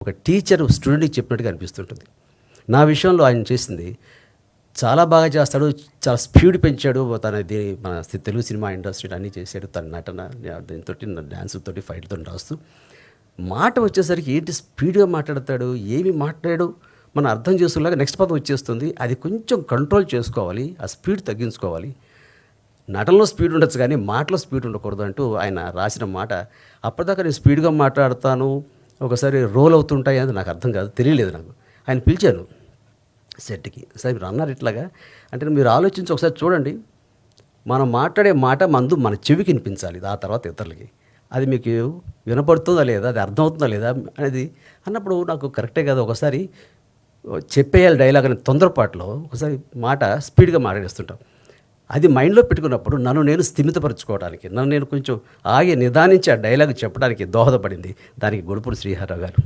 ఒక టీచర్ స్టూడెంట్కి చెప్పినట్టుగా అనిపిస్తుంటుంది. నా విషయంలో ఆయన చేసింది చాలా బాగా చేస్తాడు. చాలా స్పీడ్ పెంచాడు. మన తెలుగు సినిమా ఇండస్ట్రీలో అన్నీ చేశాడు. తన నటన దీంతో డ్యాన్స్ తోటి ఫైట్తో రాస్తూ మాట వచ్చేసరికి ఏంటి స్పీడ్గా మాట్లాడతాడు. ఏమి మాట్లాడాడు మనం అర్థం చేసుకునేలాగా నెక్స్ట్ పదం వచ్చేస్తుంది. అది కొంచెం కంట్రోల్ చేసుకోవాలి. ఆ స్పీడ్ తగ్గించుకోవాలి. నటనలో స్పీడ్ ఉండొచ్చు కానీ మాటలో స్పీడ్ ఉండకూడదు అంటూ ఆయన రాసిన మాట. అప్పటిదాకా నేను స్పీడ్గా మాట్లాడతాను, ఒకసారి రోల్ అవుతుంటాయి అది నాకు అర్థం కాదు, తెలియలేదు నాకు. ఆయన పిలిచాను సెట్కి. సార్ మీరు అన్నారు ఇట్లాగా అంటే మీరు ఆలోచించి ఒకసారి చూడండి, మనం మాట్లాడే మాట మన చెవికి వినిపించాలి, ఆ తర్వాత ఇతరులకి. అది మీకు వినపడుతుందా లేదా, అది అర్థమవుతుందా లేదా అనేది అన్నప్పుడు నాకు కరెక్టే కదా. ఒకసారి చెప్పేయాలి డైలాగ్ అనే తొందరపాటులో ఒకసారి మాట స్పీడ్గా మాట్లాడేస్తుంటాం. అది మైండ్లో పెట్టుకున్నప్పుడు నన్ను నేను స్థిమితపరచుకోవడానికి, నన్ను నేను కొంచెం ఆగి నిదానించి ఆ డైలాగ్ చెప్పడానికి దోహదపడింది. దానికి గుడుపూడి శ్రీహర్రావు గారు.